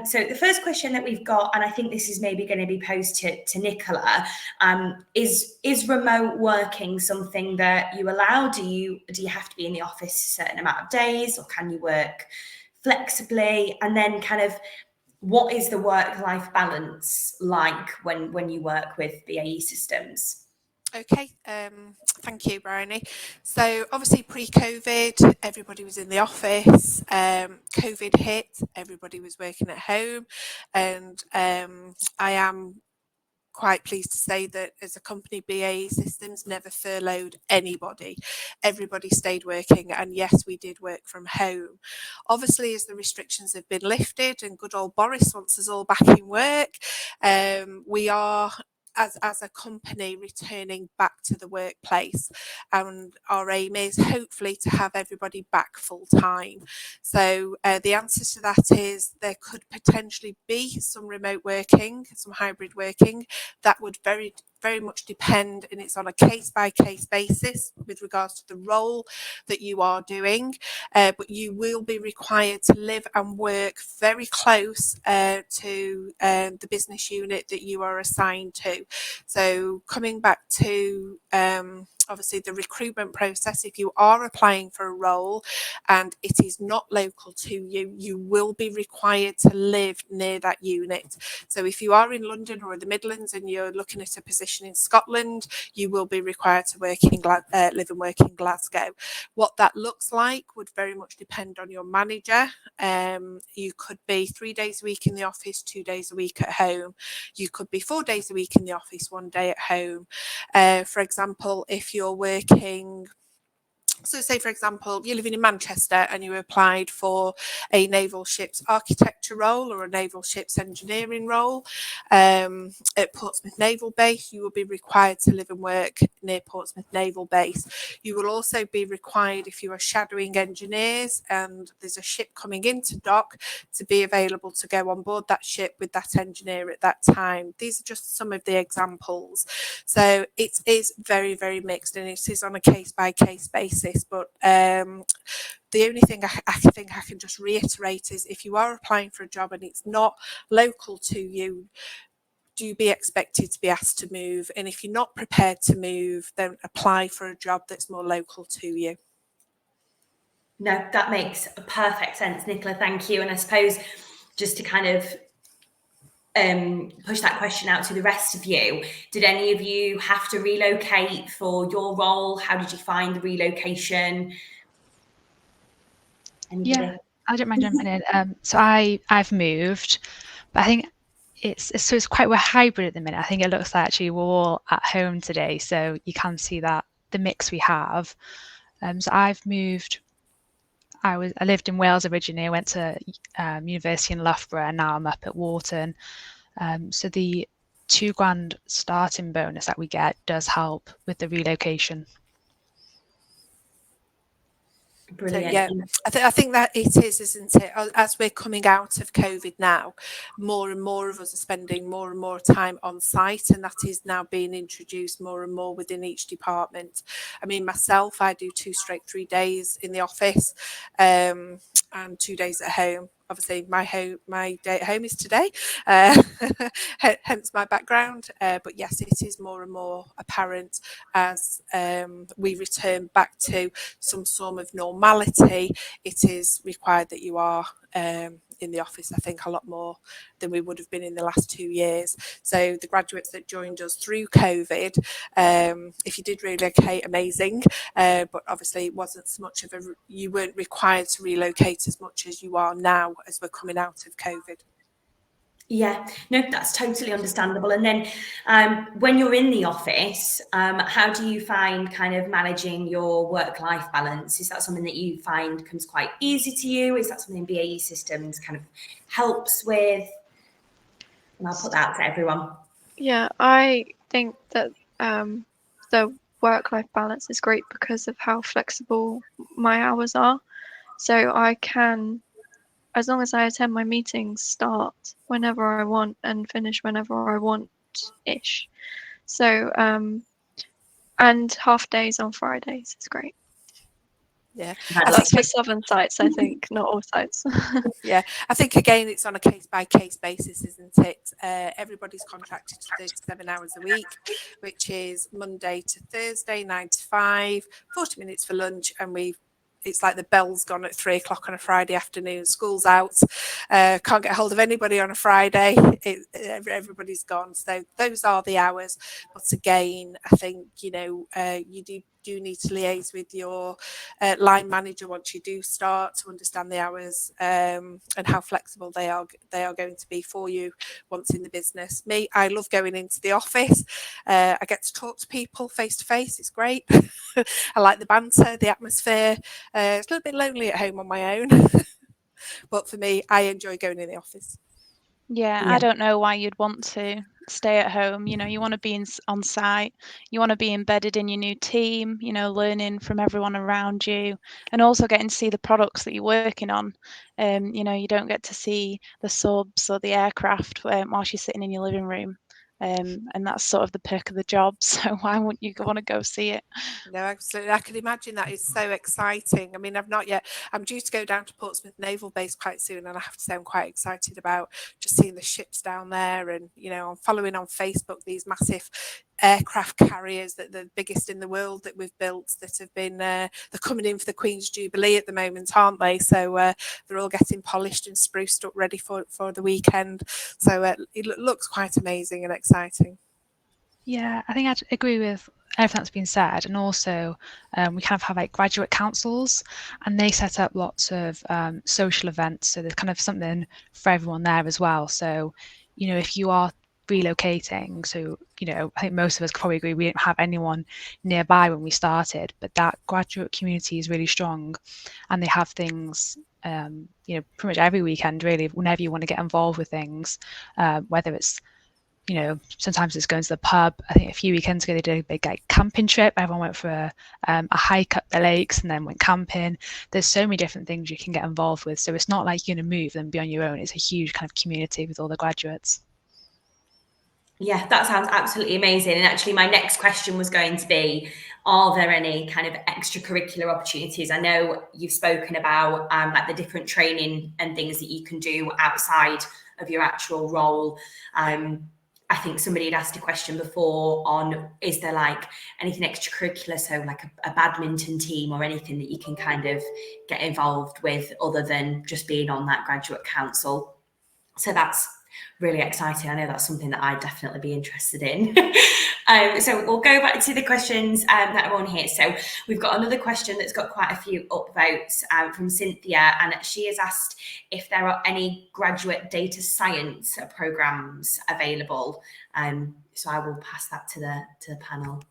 Speaker 1: So the first question that we've got, and I think this is maybe going to be posed to Nicola, is remote working something that you allow? Do you have to be in the office a certain amount of days, or can you work flexibly? And then kind of, what is the work-life balance like when you work with BAE Systems?
Speaker 3: Okay, thank you, Bryony. So obviously pre-COVID, everybody was in the office. COVID hit, everybody was working at home, and I am quite pleased to say that as a company, BAE Systems never furloughed anybody. Everybody stayed working, and yes, we did work from home. Obviously, as the restrictions have been lifted and good old Boris wants us all back in work, we are, as a company, returning back to the workplace, and our aim is hopefully to have everybody back full time. So the answer to that is there could potentially be some remote working, some hybrid working. That would very much depend, and it's on a case-by-case basis with regards to the role that you are doing, but you will be required to live and work very close to the business unit that you are assigned to. So coming back to obviously the recruitment process, if you are applying for a role and it is not local to you, you will be required to live near that unit. So if you are in London or the Midlands and you're looking at a position in Scotland, you will be required to work in live and work in Glasgow. What that looks like would very much depend on your manager. You could be 3 days a week in the office, 2 days a week at home. You could be 4 days a week in the office, 1 day at home. For example, if you're working, so say for example you're living in Manchester and you applied for a naval ships architecture role or a naval ships engineering role at Portsmouth Naval Base, you will be required to live and work near Portsmouth Naval Base. You will also be required, if you are shadowing engineers and there's a ship coming into dock, to be available to go on board that ship with that engineer at that time. These are just some of the examples. So it is very, very mixed, and it is on a case-by-case basis. But the only thing I think I can just reiterate is if you are applying for a job and it's not local to you, do be expected to be asked to move. And if you're not prepared to move, then apply for a job that's more local to you.
Speaker 1: No, that makes perfect sense, Nicola. Thank you. And I suppose just to kind of push that question out to the rest of you, did any of you have to relocate for your role? How did you find the relocation? Anybody?
Speaker 7: Yeah, I don't mind jumping in. So I've moved, but I think it's quite, we're hybrid at the minute. I think it looks like actually we're all at home today, so you can see that the mix we have. So I've moved. I lived in Wales originally. I went to university in Loughborough, and now I'm up at Wharton. So the £2,000 starting bonus that we get does help with the relocation.
Speaker 1: Brilliant.
Speaker 3: So, yeah, I think that it is, isn't it? As we're coming out of COVID now, more and more of us are spending more and more time on site, and that is now being introduced more and more within each department. I mean, myself, I do 2 straight 3 days in the office, and 2 days at home. Obviously, my day at home is today, hence my background. But yes, it is more and more apparent as we return back to some form of normality. It is required that you are in the office, I think, a lot more than we would have been in the last 2 years. So the graduates that joined us through COVID, if you did relocate, amazing. But obviously it wasn't so much of you weren't required to relocate as much as you are now as we're coming out of COVID.
Speaker 1: Yeah, no, that's totally understandable. And then when you're in the office, how do you find kind of managing your work-life balance? Is that something that you find comes quite easy to you? Is that something BAE Systems kind of helps with? And I'll put that out to everyone.
Speaker 5: Yeah, I think that the work-life balance is great because of how flexible my hours are. So I can, as long as I attend my meetings, start whenever I want and finish whenever I want-ish. So, and half days on Fridays is great.
Speaker 3: Yeah,
Speaker 5: That's for southern sites, I think, not all sites.
Speaker 3: Yeah, I think again it's on a case-by-case basis, isn't it? Everybody's contracted to 37 hours a week, which is Monday to Thursday, 9 to 5, 40 minutes for lunch, and it's like the bell's gone at 3 o'clock on a Friday afternoon. School's out, can't get hold of anybody on a Friday. Everybody's gone. So those are the hours. But again, I think you do need to liaise with your line manager once you do start to understand the hours and how flexible they are going to be for you once in the business. Me, I love going into the office. I get to talk to people face to face. It's great. I like the banter, the atmosphere. It's a little bit lonely at home on my own, but for me, I enjoy going in the office.
Speaker 4: Yeah, I don't know why you'd want to stay at home. You want to be on site, you want to be embedded in your new team, learning from everyone around you, and also getting to see the products that you're working on. You don't get to see the subs or the aircraft whilst you're sitting in your living room. And that's sort of the perk of the job. So why wouldn't you want to go see it?
Speaker 3: No, absolutely. I can imagine that is so exciting. I mean, I'm due to go down to Portsmouth Naval Base quite soon, and I have to say I'm quite excited about just seeing the ships down there. And, I'm following on Facebook these massive aircraft carriers that the biggest in the world that we've built that have been, they're coming in for the Queen's Jubilee at the moment, aren't they? So they're all getting polished and spruced up ready for the weekend. So it looks quite amazing and exciting.
Speaker 7: Yeah, I think I'd agree with everything that's been said. And also we kind of have like graduate councils, and they set up lots of social events. So there's kind of something for everyone there as well. So, if you are relocating, so, I think most of us probably agree we didn't have anyone nearby when we started, but that graduate community is really strong, and they have things, pretty much every weekend, really, whenever you want to get involved with things, whether it's sometimes it's going to the pub. I think a few weekends ago they did a big camping trip. Everyone went for a hike up the lakes and then went camping. There's so many different things you can get involved with. So it's not like you're going to move and be on your own. It's a huge kind of community with all the graduates.
Speaker 1: Yeah, that sounds absolutely amazing. And actually my next question was going to be, are there any kind of extracurricular opportunities? I know you've spoken about like the different training and things that you can do outside of your actual role. I think somebody had asked a question before on, is there like anything extracurricular, so like a badminton team or anything that you can kind of get involved with other than just being on that graduate council? So that's really exciting. I know that's something that I'd definitely be interested in. So we'll go back to the questions that are on here. So we've got another question that's got quite a few upvotes from Cynthia, and she has asked if there are any graduate data science programs available. So I will pass that to the panel.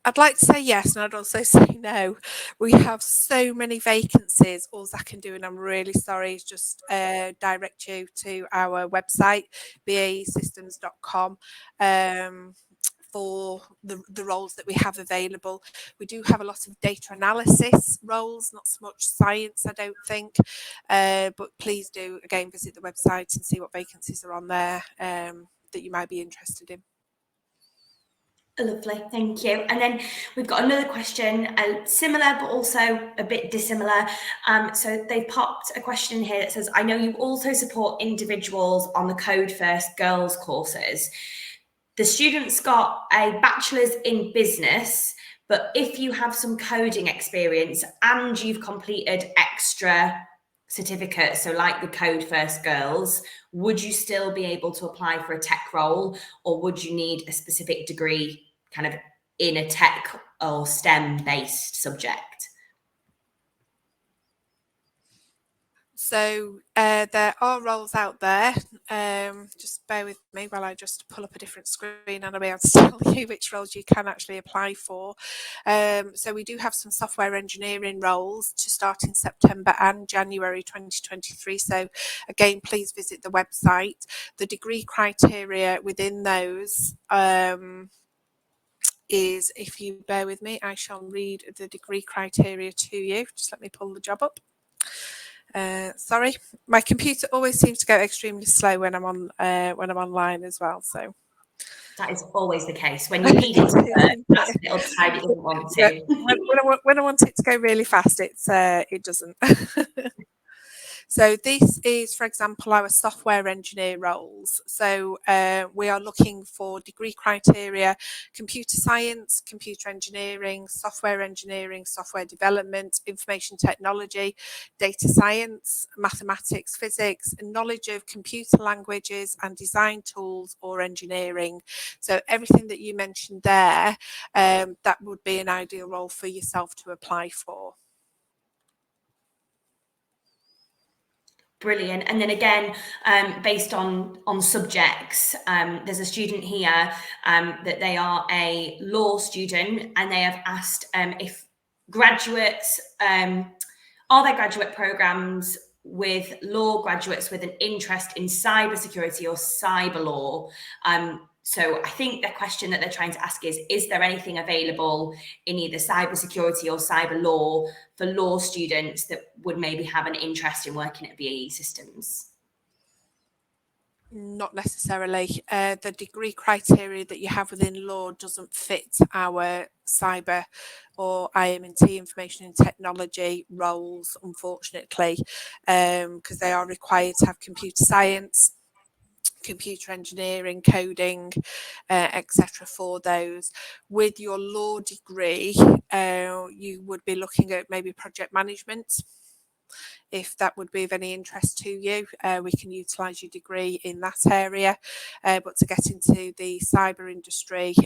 Speaker 3: I'd like to say yes, and I'd also say no. We have so many vacancies. All I can do, and I'm really sorry, is just direct you to our website, baesystems.com, for the roles that we have available. We do have a lot of data analysis roles, not so much science, I don't think. But please do, again, visit the website and see what vacancies are on there that you might be interested in.
Speaker 1: Lovely, thank you. And then we've got another question, similar but also a bit dissimilar. So they popped a question in here that says, I know you also support individuals on the Code First Girls courses. The students got a bachelor's in business, but if you have some coding experience and you've completed extra certificates, so like the Code First Girls, would you still be able to apply for a tech role, or would you need a specific degree kind of in a tech or STEM based subject?
Speaker 3: So there are roles out there. Just bear with me while I just pull up a different screen and I'll be able to tell you which roles you can actually apply for. So we do have some software engineering roles to start in September and January 2023. So again, please visit the website. The degree criteria within those is, if you bear with me, I shall read the degree criteria to you. Just let me pull the job up. Sorry, my computer always seems to go extremely slow when I'm online as well. So
Speaker 1: that is always the case when you need it to work. That's the little time it doesn't want to.
Speaker 3: Yeah, when I want it to go really fast, it doesn't. So this is, for example, our software engineer roles. So we are looking for degree criteria: computer science, computer engineering, software development, information technology, data science, mathematics, physics, and knowledge of computer languages and design tools or engineering. So everything that you mentioned there, that would be an ideal role for yourself to apply for.
Speaker 1: Brilliant. And then again, based on subjects, there's a student here that they are a law student, and they have asked if graduates, are there graduate programs with law graduates with an interest in cybersecurity or cyber law? So I think the question that they're trying to ask is there anything available in either cybersecurity or cyber law for law students that would maybe have an interest in working at BAE Systems?
Speaker 3: Not necessarily. The degree criteria that you have within law doesn't fit our cyber or IM&T, information and technology roles, unfortunately, because they are required to have computer science, computer engineering, coding, etc. for those. With your law degree, you would be looking at maybe project management. If that would be of any interest to you, we can utilise your degree in that area. But to get into the cyber industry,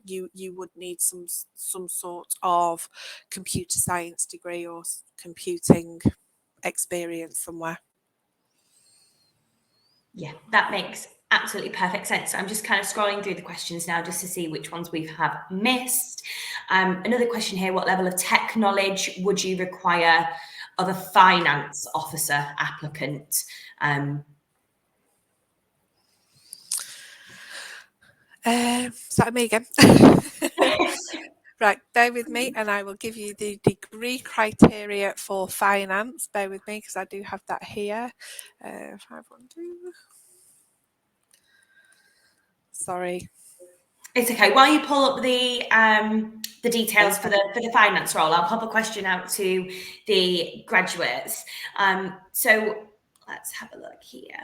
Speaker 3: you would need some sort of computer science degree or computing experience somewhere.
Speaker 1: Yeah, that makes absolutely perfect sense. I'm just kind of scrolling through the questions now just to see which ones we have missed. Another question here: what level of tech knowledge would you require of a finance officer applicant?
Speaker 3: So me again. Right, bear with me and I will give you the degree criteria for finance. Bear with me because I do have that here. 512. Sorry.
Speaker 1: It's okay. While you pull up the details for the finance role, I'll pop a question out to the graduates. So let's have a look here.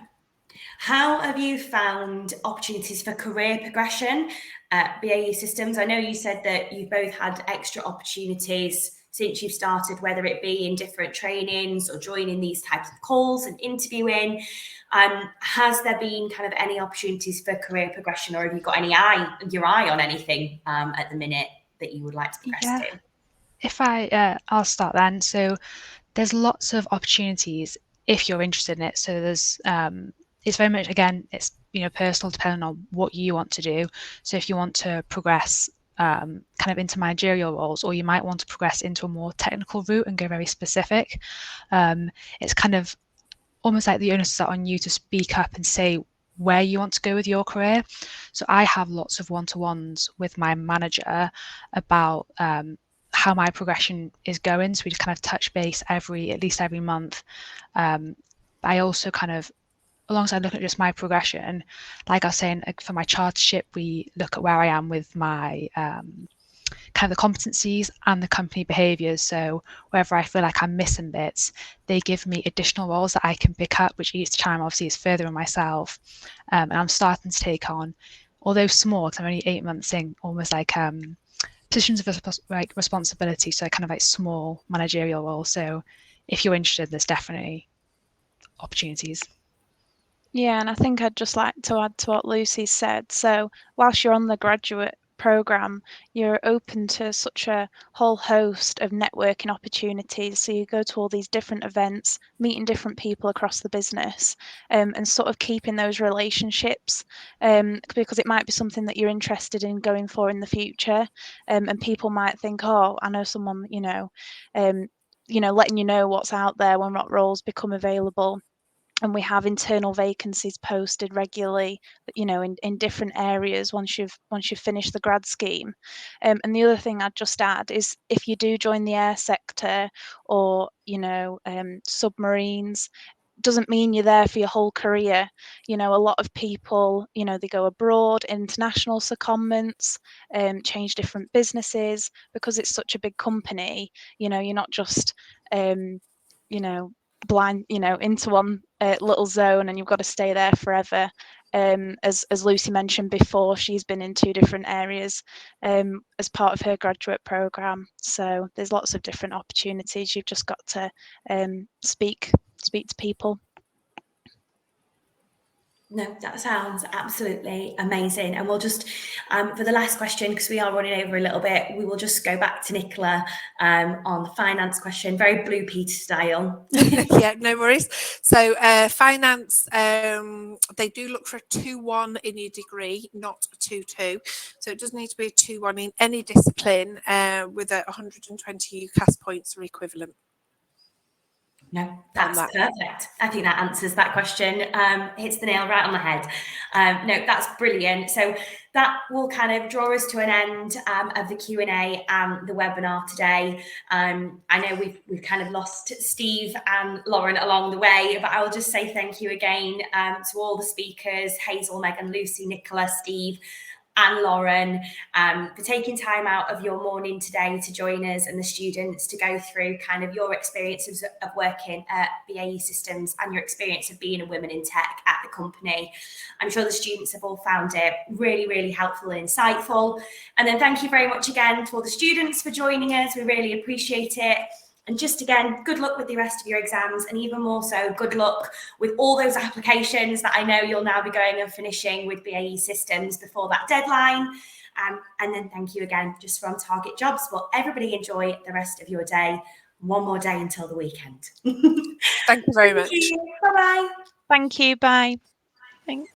Speaker 1: How have you found opportunities for career progression at BAE Systems? I know you said that you've both had extra opportunities since you've started, whether it be in different trainings or joining these types of calls and interviewing. Has there been kind of any opportunities for career progression, or have you got your eye on anything at the minute that you would like to progress to?
Speaker 7: If I'll start then. So there's lots of opportunities if you're interested in it. So there's it's very much, again, it's personal, depending on what you want to do. So if you want to progress kind of into managerial roles, or you might want to progress into a more technical route and go very specific, it's kind of almost like the onus is on you to speak up and say where you want to go with your career. So I have lots of one-to-ones with my manager about how my progression is going. So we just kind of touch base at least every month. I also kind of, alongside looking at just my progression, like I was saying, for my chartership, we look at where I am with my kind of the competencies and the company behaviours. So wherever I feel like I'm missing bits, they give me additional roles that I can pick up, which each time obviously is furthering myself. And I'm starting to take on, although small, because I'm only 8 months in, almost like positions of responsibility, so kind of like small managerial roles. So if you're interested, there's definitely opportunities.
Speaker 4: Yeah, and I think I'd just like to add to what Lucy said. So whilst you're on the graduate programme, you're open to such a whole host of networking opportunities. So you go to all these different events, meeting different people across the business, and sort of keeping those relationships, because it might be something that you're interested in going for in the future. And people might think, oh, I know someone, letting you know what's out there when what roles become available. And we have internal vacancies posted regularly, in different areas once you've finished the grad scheme. And the other thing I'd just add is, if you do join the air sector or submarines, doesn't mean you're there for your whole career. A lot of people, they go abroad, international secondments, change different businesses, because it's such a big company. You're not just blind into one little zone, and you've got to stay there forever. As Lucy mentioned before, she's been in 2 different areas as part of her graduate programme. So there's lots of different opportunities. You've just got to speak to people.
Speaker 1: No, that sounds absolutely amazing. And we'll just, for the last question, because we are running over a little bit, we will just go back to Nicola on the finance question, very Blue Peter style.
Speaker 3: Yeah, no worries. So finance, they do look for a 2-1 in your degree, not a 2-2. So it does need to be a 2-1 in any discipline with 120 UCAS points or equivalent.
Speaker 1: No, that's perfect. I think that answers that question. Hits the nail right on the head. No, that's brilliant. So that will kind of draw us to an end of the Q&A and the webinar today. I know we've kind of lost Steve and Lauren along the way, but I will just say thank you again to all the speakers, Hazel, Megan, Lucy, Nicola, Steve, and Lauren, for taking time out of your morning today to join us and the students to go through kind of your experiences of working at BAE Systems and your experience of being a woman in tech at the company. I'm sure the students have all found it really, really helpful and insightful. And then thank you very much again to all the students for joining us. We really appreciate it. And just again, good luck with the rest of your exams, and even more so, good luck with all those applications that I know you'll now be going and finishing with BAE Systems before that deadline. And then thank you again just from Target Jobs. Well, everybody enjoy the rest of your day. One more day until the weekend.
Speaker 3: Thank you very much.
Speaker 1: Bye-bye.
Speaker 4: Thank you. Bye.
Speaker 5: Thanks.